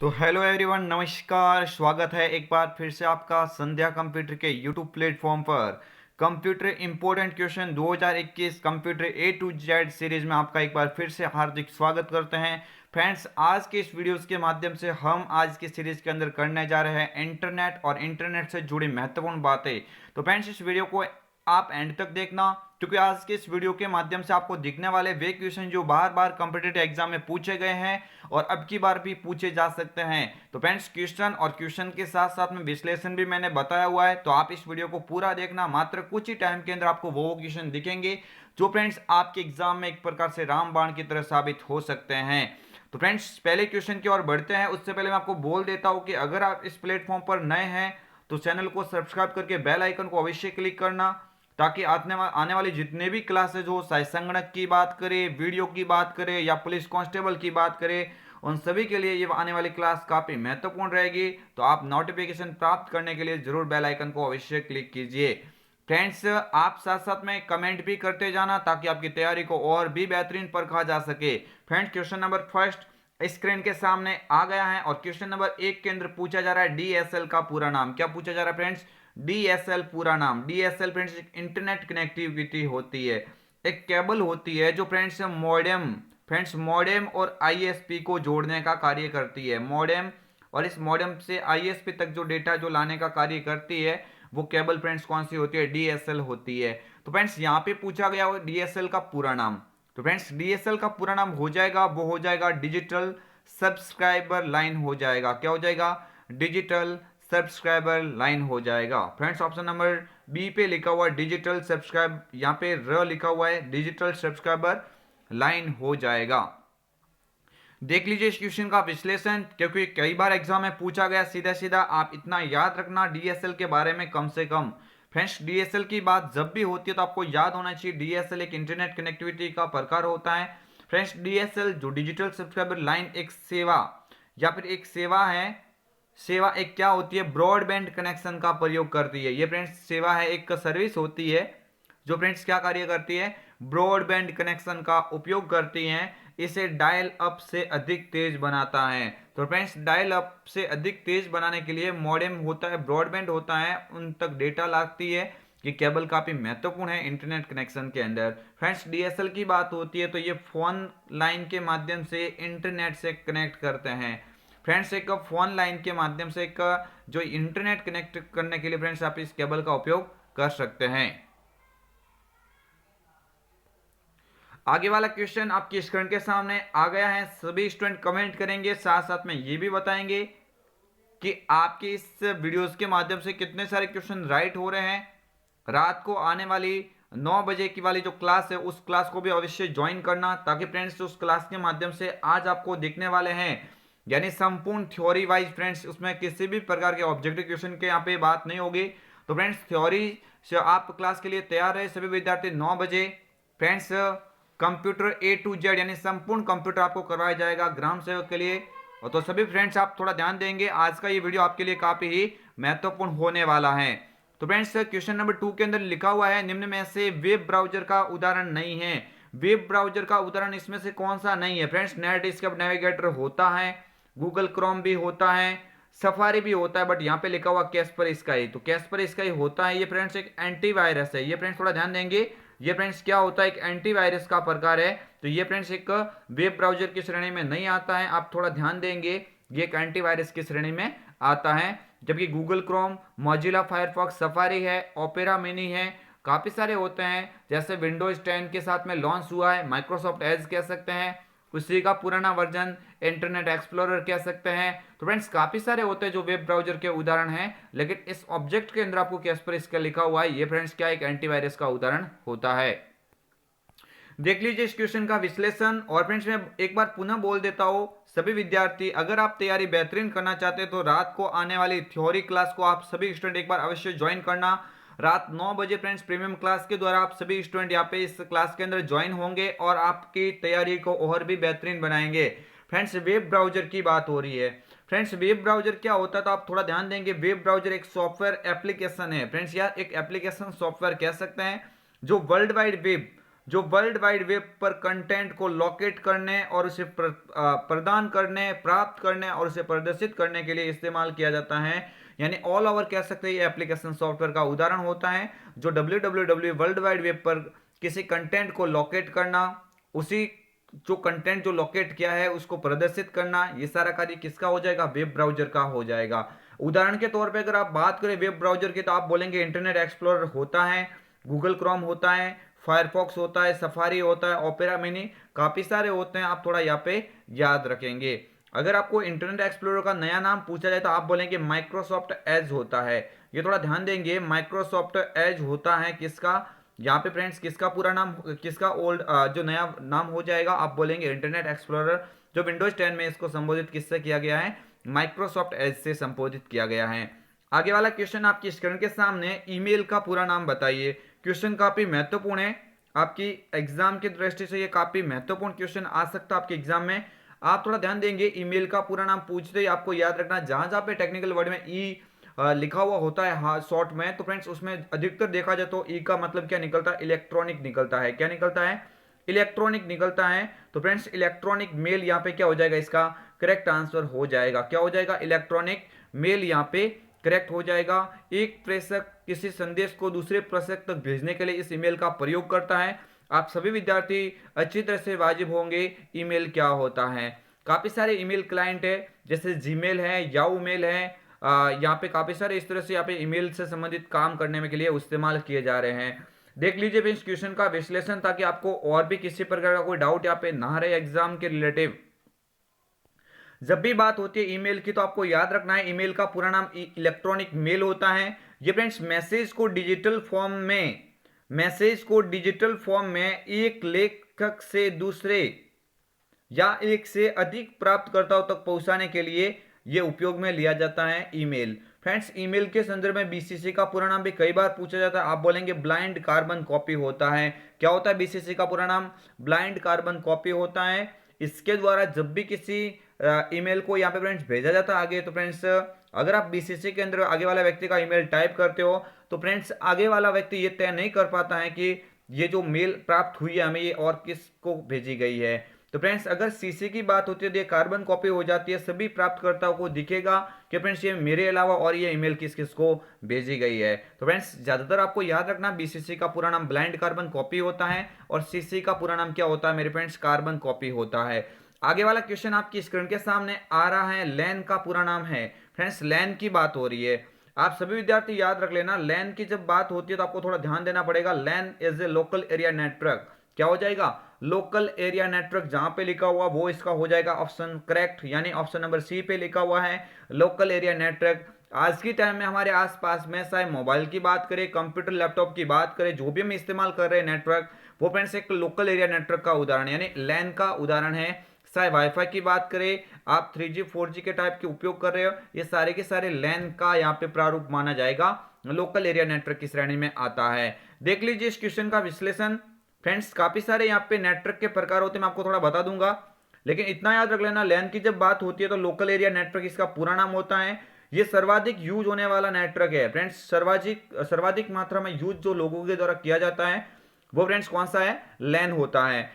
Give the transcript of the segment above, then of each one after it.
तो hello everyone, नमस्कार। स्वागत है एक बार फिर से आपका संध्या कंप्यूटर के यूट्यूब प्लेटफॉर्म पर। Computer important question 2021 computer A to Z series में आपका एक बार फिर से हार्दिक स्वागत करते हैं। फ्रेंड्स, आज के इस वीडियोस के माध्यम से हम आज की सीरीज के अंदर करने जा रहे हैं इंटरनेट और इंटरनेट से जुड़ी महत्वपूर्ण बातें। तो फ्रेंड्स, इस वीडियो को आप एंड तक देखना, क्योंकि आज के इस वीडियो के माध्यम से आपको दिखने वाले वे क्वेश्चन जो बार बार कॉम्पिटिटिव एग्जाम में पूछे गए हैं और अब की बार भी पूछे जा सकते हैं। तो फ्रेंड्स, क्वेश्चन और क्वेश्चन के साथ साथ में विश्लेषण भी मैंने बताया हुआ है, तो आप इस वीडियो को पूरा देखना। मात्र कुछ ही टाइम के अंदर आपको वो क्वेश्चन दिखेंगे जो फ्रेंड्स आपके एग्जाम में एक प्रकार से रामबाण की तरह साबित हो सकते हैं। तो फ्रेंड्स, पहले क्वेश्चन की ओर बढ़ते हैं। उससे पहले मैं आपको बोल देता हूं कि अगर आप इस प्लेटफॉर्म पर नए हैं तो चैनल को सब्सक्राइब करके बेल आइकन को अवश्य क्लिक करना, ताकि आने वाली जितने भी क्लासेज हो, चाहे संगणक की बात करें, वीडियो की बात करें या पुलिस कांस्टेबल की बात करें, उन सभी के लिए ये आने वाली क्लास काफी महत्वपूर्ण रहेगी। तो आप नोटिफिकेशन प्राप्त करने के लिए जरूर बेल आइकन को अवश्य क्लिक कीजिए। फ्रेंड्स, आप साथ साथ में कमेंट भी करते जाना ताकि आपकी तैयारी को और भी बेहतरीन परखा जा सके। Friends, question number first screen के सामने आ गया है और क्वेश्चन नंबर 1 के अंदर पूछा जा रहा है डीएसएल का पूरा नाम। क्या पूछा जा रहा है फ्रेंड्स? डीएसएल पूरा नाम। डीएसएल फ्रेंड्स एक इंटरनेट कनेक्टिविटी होती है, एक केबल होती है जो फ्रेंड्स मॉडेम और आईएसपी को जोड़ने का कार्य करती है। मॉडेम और इस मॉडेम से आईएसपी तक जो डेटा जो लाने का कार्य करती है, वो केबल फ्रेंड्स कौन सी होती है? डीएसएल होती है। तो फ्रेंड्स, यहाँ पे पूछा गया हो डीएसएल का पूरा नाम। तो फ्रेंड्स, डीएसएल का पूरा नाम हो जाएगा, वो हो जाएगा डिजिटल सब्सक्राइबर लाइन हो जाएगा। क्या हो जाएगा? डिजिटल सब्सक्राइबर लाइन हो जाएगा। फ्रेंड्स, ऑप्शन नंबर बी पे लिखा हुआ है डिजिटल सब्सक्राइब, यहाँ पे र लिखा हुआ है, डिजिटल सब्सक्राइबर लाइन हो जाएगा। देख लीजिए इस क्वेश्चन का विश्लेषण, क्योंकि कई बार एग्जाम में पूछा गया सीधा सीधा। आप इतना याद रखना डीएसएल के बारे में कम से कम। फ्रेंड्स, डीएसएल की बात जब भी होती है तो आपको याद होना चाहिए डीएसएल एक इंटरनेट कनेक्टिविटी का प्रकार होता है। फ्रेंड्स, डीएसएल जो डिजिटल सब्सक्राइबर लाइन एक सेवा या फिर एक सेवा है, सेवा एक क्या होती है? ब्रॉडबैंड कनेक्शन का प्रयोग करती है। ये फ्रेंड्स सेवा है, एक सर्विस होती है जो फ्रेंड्स क्या कार्य करती है? ब्रॉडबैंड कनेक्शन का उपयोग करती हैं। इसे डायल अप से अधिक तेज बनाता है। तो फ्रेंड्स, डायल अप से अधिक तेज बनाने के लिए मॉडेम होता है, ब्रॉडबैंड होता है, उन तक डेटा लागती है। ये केबल काफी महत्वपूर्ण है इंटरनेट कनेक्शन के अंदर। फ्रेंड्स, डीएसएल की बात होती है तो ये फोन लाइन के माध्यम से इंटरनेट से कनेक्ट करते हैं। फ्रेंड्स, एक फोन लाइन के माध्यम से एक जो इंटरनेट कनेक्ट करने के लिए फ्रेंड्स आप इस केबल का उपयोग कर सकते हैं। आगे वाला क्वेश्चन आपकी स्क्रीन के सामने आ गया है। सभी स्टूडेंट कमेंट करेंगे, साथ साथ में ये भी बताएंगे कि आपके इस वीडियोस के माध्यम से कितने सारे क्वेश्चन राइट हो रहे हैं। रात को आने वाली 9 बजे की वाली जो क्लास है, उस क्लास को भी अवश्य ज्वाइन करना, ताकि फ्रेंड्स उस क्लास के माध्यम से आज आपको दिखने वाले हैं, यानी संपूर्ण थ्योरी वाइज फ्रेंड्स, उसमें किसी भी प्रकार के ऑब्जेक्टिव क्वेश्चन के यहाँ पे बात नहीं होगी। तो फ्रेंड्स, थ्योरी से आप क्लास के लिए तैयार रहे सभी विद्यार्थी। 9 बजे friends computer A to Z यानी संपूर्ण कंप्यूटर आपको करवाया जाएगा ग्राम सेवक के लिए। और तो सभी फ्रेंड्स आप थोड़ा ध्यान देंगे, आज का ये वीडियो आपके लिए काफी ही महत्वपूर्ण होने वाला है। तो फ्रेंड्स, क्वेश्चन नंबर 2 के अंदर लिखा हुआ है निम्न में से वेब ब्राउजर का उदाहरण नहीं है। वेब ब्राउजर का उदाहरण इसमें से कौन सा नहीं है? फ्रेंड्स, नेटस्केप नेविगेटर होता है, गूगल क्रोम भी होता है, सफारी भी होता है, बट यहाँ पे लिखा हुआ कैस्पर स्काई। तो कैस्पर स्काई होता है, ये फ्रेंड्स एक एंटीवायरस है। ये फ्रेंड्स थोड़ा ध्यान देंगे, ये फ्रेंड्स क्या होता है? एक एंटीवायरस का प्रकार है। तो ये फ्रेंड्स एक वेब ब्राउजर की श्रेणी में नहीं आता है। आप थोड़ा ध्यान देंगे, ये एक एंटीवायरस की श्रेणी में आता है। जबकि Google Chrome, Mozilla Firefox, safari है, ओपेरा मिनी है, काफी सारे होते हैं। जैसे विंडोज 10 के साथ में लॉन्च हुआ है, माइक्रोसॉफ्ट एज कह सकते हैं, उसी का पुराना वर्जन इंटरनेट एक्सप्लोरर कह सकते हैं। तो फ्रेंड्स, काफी सारे होते हैं जो वेब ब्राउजर के उदाहरण हैं, लेकिन इस ऑब्जेक्ट के अंदर आपको कैस्पर इसका लिखा हुआ है, ये फ्रेंड्स क्या एक एंटीवायरस का उदाहरण होता है। देख लीजिए इस क्वेश्चन का विश्लेषण। और फ्रेंड्स, मैं एक बार पुनः बोल देता हूं, सभी विद्यार्थी अगर आप तैयारी बेहतरीन करना चाहते हैं तो रात को आने वाली थ्योरी क्लास को आप सभी स्टूडेंट एक बार अवश्य ज्वाइन करना। रात 9 बजे फ्रेंड्स प्रीमियम क्लास के द्वारा आप सभी स्टूडेंट यहाँ पे इस क्लास के अंदर ज्वाइन होंगे और आपकी तैयारी को और भी बेहतरीन बनाएंगे। फ्रेंड्स, वेब ब्राउजर की बात हो रही है। फ्रेंड्स, वेब ब्राउजर क्या होता है तो आप थोड़ा ध्यान देंगे। वेब ब्राउजर एक सॉफ्टवेयर एप्लीकेशन है फ्रेंड्स, या एक एप्लीकेशन सॉफ्टवेयर कह सकते हैं, जो वर्ल्ड वाइड वेब जो वर्ल्ड वाइड वेब पर कंटेंट को लोकेट करने और उसे प्रदान करने, प्राप्त करने और उसे प्रदर्शित करने के लिए इस्तेमाल किया जाता है। यानी ऑल ओवर कह सकते हैं ये एप्लीकेशन सॉफ्टवेयर का उदाहरण होता है, जो www वर्ल्ड वाइड वेब पर किसी कंटेंट को लोकेट करना, उसी जो कंटेंट जो लोकेट किया है उसको प्रदर्शित करना, ये सारा कार्य किसका हो जाएगा? वेब ब्राउजर का हो जाएगा। उदाहरण के तौर पे अगर आप बात करें वेब ब्राउजर की, तो आप बोलेंगे इंटरनेट एक्सप्लोरर होता है, गूगल क्रोम होता है, फायरफॉक्स होता है, सफारी होता है, ओपेरा मिनी, काफी सारे होते हैं। आप थोड़ा यहाँ पे याद रखेंगे। अगर आपको इंटरनेट एक्सप्लोरर का नया नाम पूछा जाए तो आप बोलेंगे माइक्रोसॉफ्ट एज होता है। ये थोड़ा ध्यान देंगे, माइक्रोसॉफ्ट एज होता है किसका? यहाँ पे फ्रेंड्स किसका पूरा नाम, किसका ओल्ड जो नया नाम हो जाएगा, आप बोलेंगे इंटरनेट एक्सप्लोरर। जो विंडोज 10 में इसको संबोधित किससे किया गया है? माइक्रोसॉफ्ट एज से संबोधित किया गया है। आगे वाला क्वेश्चन आपकी स्क्रीन के सामने, ईमेल का पूरा नाम बताइए। क्वेश्चन काफी महत्वपूर्ण है, आपकी एग्जाम की दृष्टि से ये काफी महत्वपूर्ण क्वेश्चन आ सकता है आपके एग्जाम में। आप थोड़ा ध्यान देंगे, ईमेल का पूरा नाम पूछते ही आपको याद रखना, जहां जहां पे टेक्निकल वर्ड में ई लिखा हुआ होता है हाँ शॉर्ट में, तो फ्रेंड्स उसमें अधिकतर देखा जाए तो ई का मतलब क्या निकलता है? इलेक्ट्रॉनिक निकलता है। क्या निकलता है? इलेक्ट्रॉनिक निकलता है। तो फ्रेंड्स इलेक्ट्रॉनिक मेल यहाँ पे क्या हो जाएगा? इसका करेक्ट आंसर हो जाएगा। क्या हो जाएगा? इलेक्ट्रॉनिक मेल यहाँ पे करेक्ट हो जाएगा। एक प्रेषक किसी संदेश को दूसरे प्रेषक तक भेजने के लिए इस ईमेल का प्रयोग करता है। आप सभी विद्यार्थी अच्छी तरह से वाजिब होंगे ईमेल क्या होता है। काफी सारे ईमेल क्लाइंट है, जैसे जीमेल है, याहू मेल है, यहाँ पे काफी सारे इस तरह से यहाँ पे ईमेल से संबंधित काम करने में के लिए इस्तेमाल किए जा रहे हैं। देख लीजिए भी इस क्वेश्चन का विश्लेषण, ताकि आपको और भी किसी प्रकार का कोई डाउट यहाँ पे ना रहे एग्जाम के रिलेटिव। जब भी बात होती है ईमेल की, तो आपको याद रखना है ईमेल का पूरा नाम इलेक्ट्रॉनिक मेल होता है। ये फ्रेंड्स मैसेज को डिजिटल फॉर्म में एक लेखक से दूसरे या एक से अधिक प्राप्तकर्ताओं तक पहुंचाने के लिए ये उपयोग में लिया जाता है ईमेल। फ्रेंड्स ईमेल के संदर्भ में बीसीसी का पूरा नाम भी कई बार पूछा जाता है। आप बोलेंगे ब्लाइंड कार्बन कॉपी होता है। क्या होता है बीसीसी का पूरा नाम? ब्लाइंड कार्बन कॉपी होता है। इसके द्वारा जब भी किसी ईमेल को यहाँ पे फ्रेंड्स भेजा जाता है आगे, तो फ्रेंड्स अगर आप बीसीसी के अंदर आगे वाला व्यक्ति का ईमेल टाइप करते हो, तो फ्रेंड्स आगे वाला व्यक्ति ये तय नहीं कर पाता है कि ये जो मेल प्राप्त हुई है हमें, ये और किसको भेजी गई है। तो फ्रेंड्स अगर सीसी की बात होती है तो ये कार्बन कॉपी हो जाती है, सभी प्राप्तकर्ताओं को दिखेगा कि फ्रेंड्स ये मेरे अलावा और ये ईमेल किस किस को भेजी गई है। तो फ्रेंड्स ज्यादातर आपको याद रखना, बीसीसी का पूरा नाम ब्लाइंड कार्बन कॉपी होता है और सीसी का पूरा नाम क्या होता है मेरे फ्रेंड्स? कार्बन कॉपी होता है। आगे वाला क्वेश्चन आपकी स्क्रीन के सामने आ रहा है, लैन का पूरा नाम है। फ्रेंड्स लैन की बात हो रही है, आप सभी विद्यार्थी याद रख लेना, लैन की जब बात होती है तो आपको थोड़ा ध्यान देना पड़ेगा। LAN is a local area network. क्या हो जाएगा? Local area network. जहां पे लिखा हुआ वो इसका हो जाएगा ऑप्शन करेक्ट, यानी ऑप्शन नंबर सी पे लिखा हुआ है लोकल एरिया नेटवर्क। आज की टाइम में हमारे आसपास में चाहे मोबाइल की बात करें, कंप्यूटर लैपटॉप की बात करें, जो भी हम इस्तेमाल कर रहे हैं नेटवर्क, वो फ्रेंड्स एक लोकल एरिया नेटवर्क का उदाहरण यानी लैन का उदाहरण है। चाहे वाईफाई की बात करें, आप 3G 4G के टाइप के उपयोग कर रहे हो, ये सारे के सारे लैन का यहाँ पे प्रारूप माना जाएगा, लोकल एरिया नेटवर्क की श्रेणी में आता है। देख लीजिए इस क्वेश्चन का विश्लेषण। फ्रेंड्स काफी सारे यहाँ पे नेटवर्क के प्रकार होते हैं, मैं आपको थोड़ा बता दूंगा, लेकिन इतना याद रख लेना, लैन की जब बात होती है तो लोकल एरिया नेटवर्क इसका पूरा नाम होता है। ये सर्वाधिक यूज होने वाला नेटवर्क है फ्रेंड्स। सर्वाधिक मात्रा में यूज जो लोगों के द्वारा किया जाता है वो फ्रेंड्स कौन सा है? लैन होता है।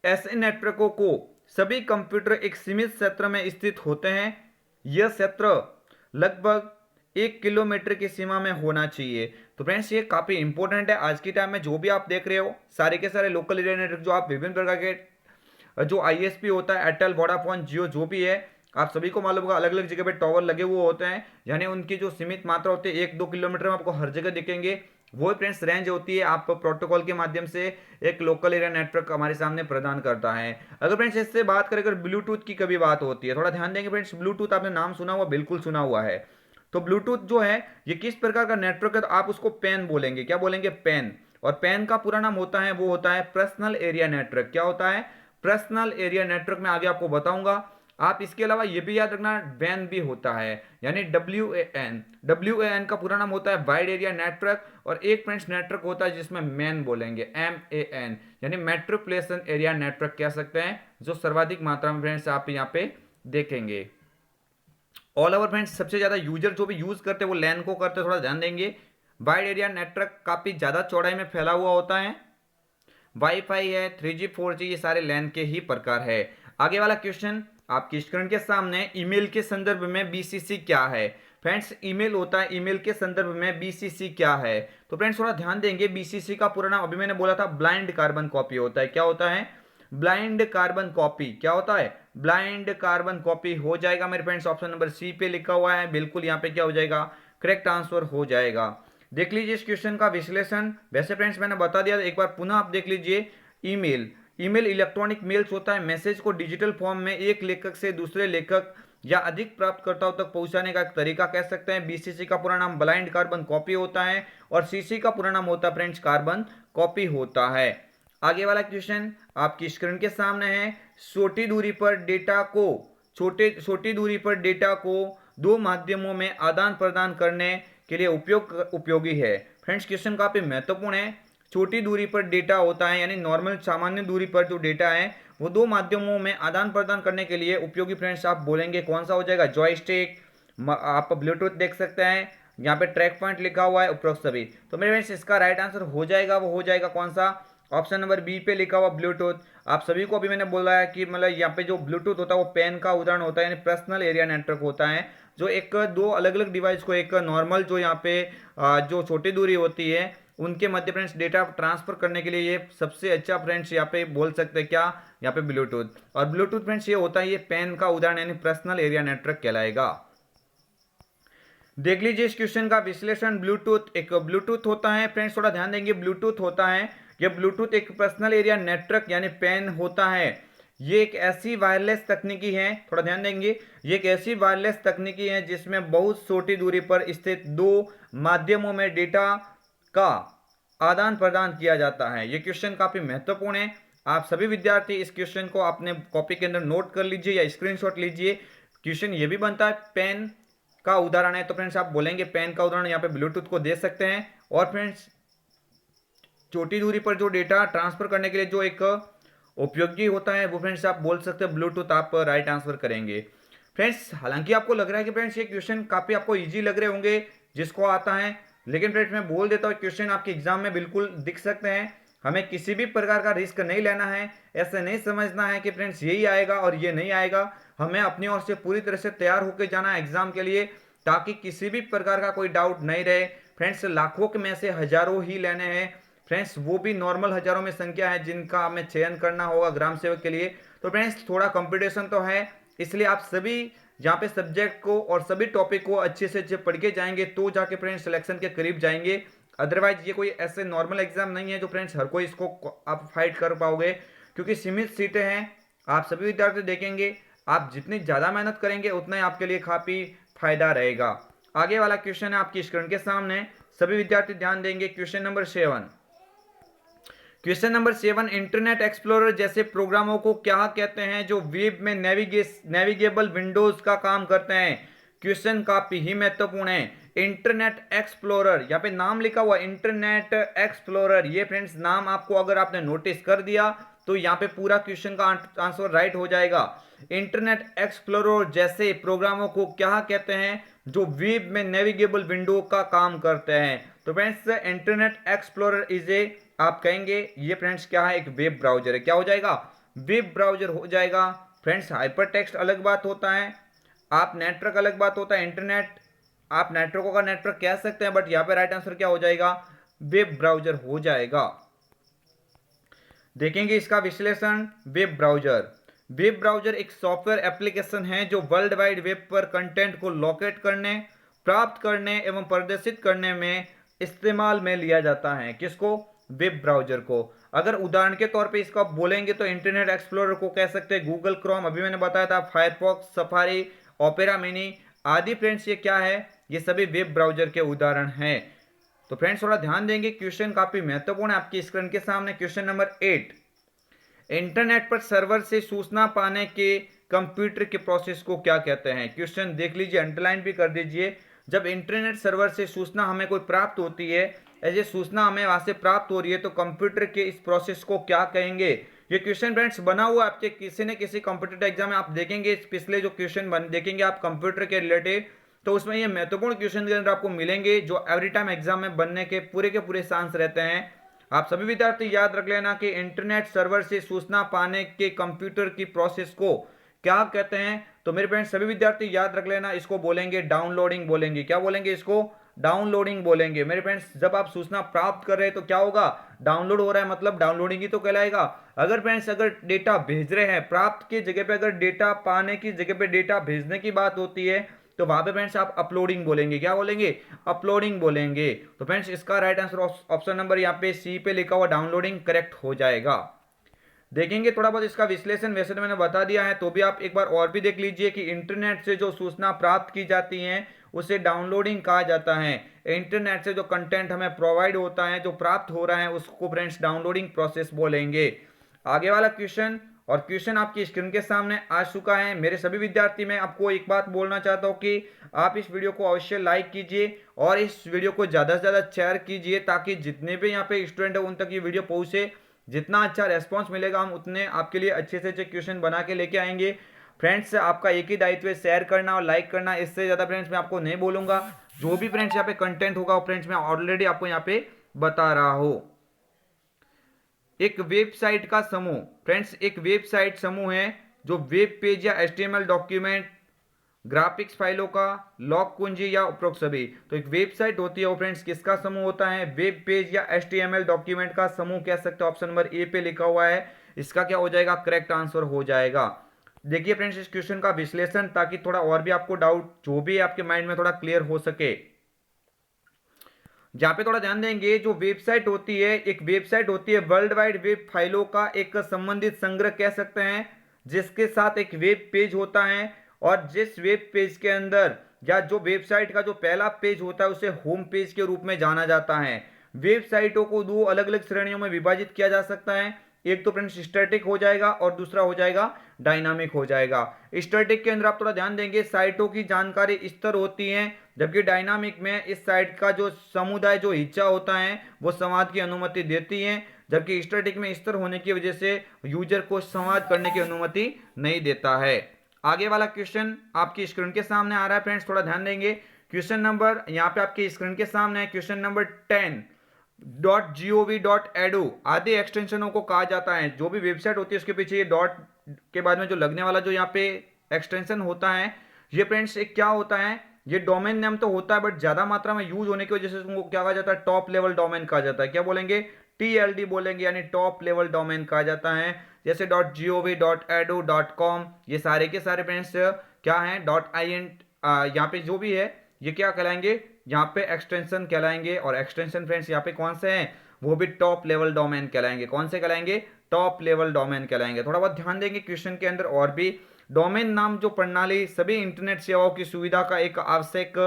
ऐसे नेटवर्कों को सभी कंप्यूटर एक सीमित क्षेत्र में स्थित होते हैं। यह क्षेत्र लगभग 1 किलोमीटर की सीमा में होना चाहिए। तो फ्रेंड्स ये काफी इंपॉर्टेंट है। आज की टाइम में जो भी आप देख रहे हो, सारे के सारे लोकल एरिया नेटवर्क जो आप विभिन्न प्रकार के जो आईएसपी होता है, एयरटेल, वोडाफोन, जियो, जो भी है, आप सभी को मालूम होगा अलग अलग जगह पे टावर लगे हुए होते हैं, यानी उनकी जो सीमित मात्रा होती है 1-2 किलोमीटर में आपको हर जगह दिखेंगे। वो फ्रेंड्स रेंज होती है, आप प्रोटोकॉल के माध्यम से एक लोकल एरिया नेटवर्क हमारे सामने प्रदान करता है। अगर फ्रेंड्स इससे बात करें, अगर ब्लूटूथ की कभी बात होती है, थोड़ा ध्यान देंगे फ्रेंड्स, ब्लूटूथ आपने नाम सुना हुआ? बिल्कुल सुना हुआ है। तो ब्लूटूथ जो है ये किस प्रकार का नेटवर्क है? तो आप उसको पैन बोलेंगे। क्या बोलेंगे? पैन। और पैन का पूरा नाम होता है, वो होता है पर्सनल एरिया नेटवर्क। क्या होता है? Personal area network. में आगे आपको बताऊंगा। आप इसके अलावा ये भी याद रखना, वैन भी होता है, यानी WAN का पूरा नाम होता है वाइड एरिया नेटवर्क। और एक फ्रेंड्स नेटवर्क होता है जिसमें मैन बोलेंगे, MAN, यानी मेट्रोपॉलिटन एरिया नेटवर्क कह सकते हैं, जो सर्वाधिक मात्रा में फ्रेंड्स आप यहाँ पे देखेंगे। ऑल ओवर फ्रेंड्स सबसे ज्यादा यूजर जो भी यूज करते हैं वो लैन को करते हैं, थोड़ा ध्यान देंगे। वाइड एरिया नेटवर्क काफी ज्यादा चौड़ाई में फैला हुआ होता है। वाईफाई है, 3G 4G, ये सारे लैन के ही प्रकार है। आगे वाला क्वेश्चन आपकी स्क्रीन के सामने, ईमेल के संदर्भ में बीसीसी क्या है? फ्रेंड्स ईमेल होता है, ईमेल के संदर्भ में बीसीसी क्या है? तो फ्रेंड्स थोड़ा ध्यान देंगे, बीसीसी का पूरा नाम अभी मैंने बोला था ब्लाइंड कार्बन कॉपी होता है। क्या होता है? Blind carbon copy. क्या होता है? ब्लाइंड कार्बन कॉपी हो जाएगा मेरे फ्रेंड्स, ऑप्शन नंबर सी पे लिखा हुआ है, बिल्कुल यहाँ पे क्या हो जाएगा? करेक्ट आंसर हो जाएगा। देख लीजिए इस क्वेश्चन का विश्लेषण। वैसे फ्रेंड्स मैंने बता दिया, एक बार पुनः आप देख लीजिए। ईमेल, ईमेल इलेक्ट्रॉनिक मेल्स होता है, मैसेज को डिजिटल फॉर्म में एक लेखक से दूसरे लेखक या अधिक प्राप्तकर्ताओं तक पहुंचाने का एक तरीका कह सकते हैं। बीसीसी का पूरा नाम ब्लाइंड कार्बन कॉपी होता है और सीसी का पूरा नाम होता है फ्रेंड्स कार्बन कॉपी होता है। आगे वाला क्वेश्चन आपकी स्क्रीन के सामने है। छोटी दूरी पर डेटा को छोटी दूरी पर डेटा को दो माध्यमों में आदान प्रदान करने के लिए उपयोगी है। फ्रेंड्स क्वेश्चन काफी महत्वपूर्ण है। छोटी दूरी पर डेटा होता है, यानी नॉर्मल सामान्य दूरी पर जो डेटा है वो दो माध्यमों में आदान प्रदान करने के लिए उपयोगी। फ्रेंड्स आप बोलेंगे कौन सा हो जाएगा? जॉयस्टिक, आप ब्लूटूथ देख सकते हैं, यहाँ पे ट्रैक पॉइंट लिखा हुआ है, उपरोक्त सभी। तो मेरे फ्रेंड्स इसका राइट आंसर हो जाएगा, वो हो जाएगा कौन सा? ऑप्शन नंबर बी पे लिखा हुआ ब्लूटूथ। आप सभी को अभी मैंने बोला है कि मतलब यहाँ पे जो ब्लूटूथ होता है वो पेन का उदाहरण होता है, यानी पर्सनल एरिया नेटवर्क होता है, जो एक दो अलग अलग डिवाइस को एक नॉर्मल जो यहाँ पे जो छोटी दूरी होती है उनके मध्य फ्रेंड्स डेटा ट्रांसफर करने के लिए ये सबसे अच्छा फ्रेंड्स यहाँ पे बोल सकते हैं क्या? यहाँ पे ब्लूटूथ। और ब्लूटूथ फ्रेंड्स ये होता है, ये पेन का उदाहरण यानी पर्सनल एरिया नेटवर्क कहलाएगा। देख लीजिए इस क्वेश्चन का विश्लेषण। ब्लूटूथ, एक ब्लूटूथ होता है फ्रेंड्स, थोड़ा ध्यान देंगे, ब्लूटूथ होता है, ये ब्लूटूथ एक पर्सनल एरिया नेटवर्क यानी पेन होता है। ये एक ऐसी वायरलेस तकनीकी है, थोड़ा ध्यान देंगे, ये एक ऐसी वायरलेस तकनीकी है जिसमें बहुत छोटी दूरी पर स्थित दो माध्यमों में डेटा का आदान प्रदान किया जाता है। ये क्वेश्चन काफी महत्वपूर्ण है। आप सभी विद्यार्थी इस क्वेश्चन को अपने कॉपी के अंदर नोट कर लीजिए या स्क्रीनशॉट लीजिए। क्वेश्चन ये भी बनता है पेन का उदाहरण है, तो फ्रेंड्स आप बोलेंगे पेन का उदाहरण यहाँ पे ब्लूटूथ को दे सकते हैं। और फ्रेंड्स छोटी दूरी पर जो डेटा ट्रांसफर करने के लिए जो एक उपयोगी होता है वो फ्रेंड्स आप बोल सकते हैं ब्लूटूथ, आप राइट आंसर करेंगे। फ्रेंड्स हालांकि आपको लग रहा है कि फ्रेंड्स ये क्वेश्चन काफी आपको इजी लग रहे होंगे जिसको आता है, लेकिन फ्रेंड्स मैं बोल देता हूँ क्वेश्चन आपके एग्जाम में बिल्कुल दिख सकते हैं। हमें किसी भी प्रकार का रिस्क नहीं लेना है, ऐसे नहीं समझना है कि फ्रेंड्स यही आएगा और ये नहीं आएगा। हमें अपनी ओर से पूरी तरह से तैयार होकर जाना है एग्जाम के लिए, ताकि किसी भी प्रकार का कोई डाउट नहीं रहे। फ्रेंड्स लाखों के में से हजारों ही लेने हैं फ्रेंड्स, वो भी नॉर्मल हजारों में संख्या है जिनका हमें चयन करना होगा ग्राम सेवक के लिए। तो फ्रेंड्स थोड़ा कंपटीशन तो है, इसलिए आप सभी यहाँ पे सब्जेक्ट को और सभी टॉपिक को अच्छे से अच्छे पढ़ के जाएंगे तो जाके फ्रेंड्स सिलेक्शन के करीब जाएंगे। अदरवाइज ये कोई ऐसे नॉर्मल एग्जाम नहीं है जो फ्रेंड्स हर कोई इसको आप फाइट कर पाओगे, क्योंकि सीमित सीटें हैं। आप सभी विद्यार्थी देखेंगे, आप जितनी ज़्यादा मेहनत करेंगे उतना ही आपके लिए काफ़ी फायदा रहेगा। आगे वाला क्वेश्चन है आपकी स्क्रीन के सामने, सभी विद्यार्थी ध्यान देंगे। Question number 7, question number 7, internet explorer जैसे प्रोग्रामों को क्या कहते हैं जो वेब में नेविगेबल विंडोज का काम करते हैं? क्वेश्चन काफी ही महत्वपूर्ण है। इंटरनेट एक्सप्लोरर, यहाँ पे नाम लिखा हुआ इंटरनेट एक्सप्लोरर, ये फ्रेंड्स नाम आपको अगर आपने नोटिस कर दिया तो यहाँ पे पूरा क्वेश्चन का आंसर राइट हो जाएगा। इंटरनेट एक्सप्लोरर जैसे प्रोग्रामों को क्या कहते हैं जो वेब में नेविगेबल विंडो का काम करते हैं? तो friends internet explorer is a, आप कहेंगे ये फ्रेंड्स क्या है? एक वेब ब्राउजर है। क्या हो जाएगा? वेब ब्राउजर हो जाएगा। फ्रेंड्स हाइपर टेक्स्ट अलग बात होता है, आप नेटवर्क अलग बात होता है। इंटरनेट आप नेटवर्क का नेटवर्क कह सकते हैं, बट यहाँ पे राइट आंसर क्या हो जाएगा? वेब ब्राउजर हो जाएगा। देखेंगे इसका विश्लेषण। वेब ब्राउजर एक सॉफ्टवेयर एप्लीकेशन है जो वर्ल्ड वाइड वेब पर कंटेंट को लोकेट करने, प्राप्त करने एवं प्रदर्शित करने में इस्तेमाल में लिया जाता है। किसको? वेब ब्राउजर को। अगर उदाहरण के तौर पे इसको आप बोलेंगे तो इंटरनेट एक्सप्लोरर को कह सकते हैं गूगल क्रोम, अभी मैंने बताया था फायरफॉक्स, सफारी, ओपेरा मिनी आदि। फ्रेंड्स ये क्या है? ये सभी वेब ब्राउजर के उदाहरण हैं। तो फ्रेंड्स थोड़ा ध्यान देंगे, क्वेश्चन काफी महत्वपूर्ण है आपकी स्क्रीन के सामने। क्वेश्चन नंबर 8, इंटरनेट पर सर्वर से सूचना पाने के कंप्यूटर के प्रोसेस को क्या कहते हैं? क्वेश्चन देख लीजिए, अंडरलाइन भी कर दीजिए। जब इंटरनेट सर्वर से सूचना हमें कोई प्राप्त होती है, ऐसे सूचना हमें वहां से प्राप्त हो रही है, तो कंप्यूटर के इस प्रोसेस को क्या कहेंगे? ये क्वेश्चन फ्रेंड्स बना हुआ आपके किसी न किसी कॉम्पिटिटिव एग्जाम में आप देखेंगे, पिछले जो क्वेश्चन देखेंगे आप कंप्यूटर के रिलेटेड, तो उसमें ये महत्वपूर्ण क्वेश्चन के अंदर आपको मिलेंगे जो एवरी टाइम एग्जाम में बनने के पूरे चांस रहते हैं। आप सभी विद्यार्थी याद रख लेना कि इंटरनेट सर्वर से सूचना पाने के कंप्यूटर की प्रोसेस को क्या कहते हैं। तो मेरे फ्रेंड्स सभी विद्यार्थी याद रख लेना, इसको बोलेंगे डाउनलोडिंग बोलेंगे। क्या बोलेंगे? इसको डाउनलोडिंग बोलेंगे। मेरे फ्रेंड्स जब आप सूचना प्राप्त कर रहे हैं तो क्या होगा? डाउनलोड हो रहा है, मतलब डाउनलोडिंग ही तो कहलाएगा। अगर फ्रेंड्स अगर डेटा भेज रहे हैं, प्राप्त की जगह पे अगर डेटा पाने की जगह पे डेटा भेजने की बात होती है तो वहां पे फ्रेंड्स आप अपलोडिंग बोलेंगे। क्या बोलेंगे? अपलोडिंग बोलेंगे। तो फ्रेंड्स इसका राइट आंसर ऑप्शन नंबर यहाँ पे सी पे लिखा हुआ डाउनलोडिंग करेक्ट हो जाएगा। देखेंगे थोड़ा बहुत इसका विश्लेषण, वैसे तो मैंने बता दिया है, तो भी आप एक बार और भी देख लीजिए कि इंटरनेट से जो सूचना प्राप्त की जाती है उसे डाउनलोडिंग कहा जाता है। इंटरनेट से जो कंटेंट हमें प्रोवाइड होता है, जो प्राप्त हो रहा है, उसको फ्रेंड्स डाउनलोडिंग प्रोसेस बोलेंगे। आगे वाला क्वेश्चन, और क्वेश्चन आपकी स्क्रीन के सामने आ चुका है। मेरे सभी विद्यार्थी, मैं आपको एक बात बोलना चाहता हूँ कि आप इस वीडियो को अवश्य लाइक कीजिए और इस वीडियो को ज़्यादा से ज़्यादा शेयर कीजिए ताकि जितने भी यहाँ पे स्टूडेंट है उन तक ये वीडियो पहुँचे। जितना अच्छा रेस्पॉन्स मिलेगा हम उतने आपके लिए अच्छे से अच्छे क्वेश्चन बना के लेके आएंगे। फ्रेंड्स आपका एक ही दायित्व है, शेयर करना और लाइक करना। इससे ज़्यादा फ्रेंड्स मैं आपको नहीं बोलूँगा। जो भी फ्रेंड्स यहाँ पे कंटेंट होगा वो फ्रेंड्स मैं ऑलरेडी आपको यहाँ पे बता रहा हूँ। एक वेबसाइट का समूह, फ्रेंड्स एक वेबसाइट समूह है जो वेब पेज या एचटीएमएल डॉक्यूमेंट, ग्राफिक्स फाइलों का लॉग कुंजी या उपरोक्त सभी। तो एक वेबसाइट होती है वो फ्रेंड्स किसका समूह होता है? वेब पेज या एचटीएमएल डॉक्यूमेंट का समूह कह सकते हो। ऑप्शन नंबर ए पे लिखा हुआ है, इसका क्या हो जाएगा? करेक्ट आंसर हो जाएगा। देखिए फ्रेंड्स इस क्वेश्चन का विश्लेषण, ताकि थोड़ा और भी आपको डाउट जो भी आपके माइंड में थोड़ा क्लियर हो सके। जहां पे थोड़ा ध्यान देंगे, जो वेबसाइट होती है, एक वेबसाइट होती है वर्ल्ड वाइड वेब फाइलों का एक संबंधित संग्रह कह सकते हैं, जिसके साथ एक वेब पेज होता है। और जिस वेब पेज के अंदर या जो वेबसाइट का जो पहला पेज होता है उसे होम पेज के रूप में जाना जाता है। वेबसाइटों को दो अलग अलग श्रेणियों में विभाजित किया जा सकता है। एक तो फ्रेंड्स स्टैटिक हो जाएगा और दूसरा हो जाएगा डायनामिक हो जाएगा। स्टैटिक के अंदर आप थोड़ा ध्यान देंगे, साइटों की जानकारी स्तर होती है, जबकि डायनामिक में इस साइट का जो समुदाय जो हिस्सा होता है वो संवाद की अनुमति देती है, जबकि स्टैटिक में स्तर होने की वजह से यूजर को संवाद करने की अनुमति नहीं देता है। आगे वाला क्वेश्चन आपकी स्क्रीन के सामने आ रहा है फ्रेंड्स, थोड़ा ध्यान देंगे। क्वेश्चन नंबर यहाँ पे आपकी स्क्रीन के सामने है, क्वेश्चन नंबर 10। .gov.edu आदि एक्सटेंशनों को कहा जाता है। जो भी वेबसाइट होती है उसके पीछे ये डॉट के बाद में जो लगने वाला जो यहाँ पे एक्सटेंशन होता है, ये फ्रेंड्स एक क्या होता है? ये डोमेन नेम तो होता है, बट ज्यादा मात्रा में यूज होने की वजह से उनको क्या कहा जाता है? टॉप लेवल डोमेन कहा जाता है। क्या बोलेंगे? TLD बोलेंगे, यानी टॉप लेवल डोमेन कहा जाता है। जैसे .gov.edu.com, ये सारे के सारे फ्रेंड्स क्या है? .in यहाँ पे जो भी है ये क्या कहलाएंगे? यहाँ पे एक्सटेंशन कहलाएंगे। और एक्सटेंशन फ्रेंड्स यहाँ पे कौन से हैं? वो भी टॉप लेवल डोमेन कहलाएंगे। कौन से कहलाएंगे? टॉप लेवल डोमेन कहलाएंगे। थोड़ा बहुत ध्यान देंगे क्वेश्चन के अंदर। और भी डोमेन नाम जो प्रणाली सभी इंटरनेट सेवाओं की सुविधा का एक आवश्यक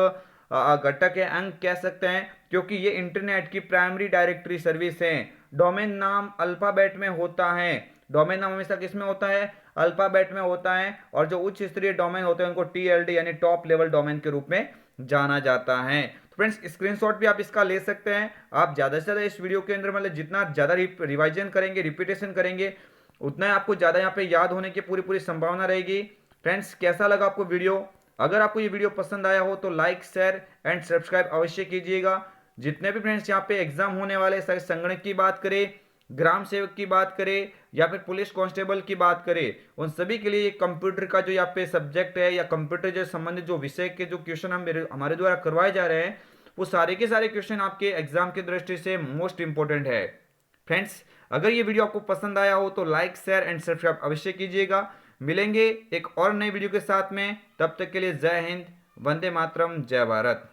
घटक है, अंग कह सकते हैं, क्योंकि ये इंटरनेट की प्राइमरी डायरेक्टरी सर्विस है। डोमेन नाम अल्फाबेट में होता है। डोमेन नाम हमेशा किस में होता है? अल्फाबेट में होता है। और जो उच्च स्तरीय डोमेन होते हैं उनको TLD यानी टॉप लेवल डोमेन के रूप में जाना जाता है। तो फ्रेंड्स स्क्रीनशॉट भी आप इसका ले सकते हैं। आप ज़्यादा से ज़्यादा इस वीडियो के अंदर मतलब जितना ज़्यादा रिवाइजन करेंगे, रिपीटेशन करेंगे, उतना ही आपको ज़्यादा यहाँ पे याद होने की पूरी पूरी संभावना रहेगी। फ्रेंड्स कैसा लगा आपको वीडियो? अगर आपको ये वीडियो पसंद आया हो तो लाइक, शेयर एंड सब्सक्राइब अवश्य कीजिएगा। जितने भी फ्रेंड्स यहाँ पे एग्जाम होने वाले, चाहे संगणक की बात करें, ग्राम सेवक की बात करें या फिर पुलिस कांस्टेबल की बात करें, उन सभी के लिए कंप्यूटर का जो यहाँ पे सब्जेक्ट है या कंप्यूटर से संबंधित जो विषय के जो क्वेश्चन हमारे द्वारा करवाए जा रहे हैं, वो सारे के सारे क्वेश्चन आपके एग्जाम की दृष्टि से मोस्ट इंपॉर्टेंट है। फ्रेंड्स अगर ये वीडियो आपको पसंद आया हो तो लाइक, शेयर एंड सब्सक्राइब अवश्य कीजिएगा। मिलेंगे एक और नई वीडियो के साथ में, तब तक के लिए जय हिंद, वंदे मातरम, जय भारत।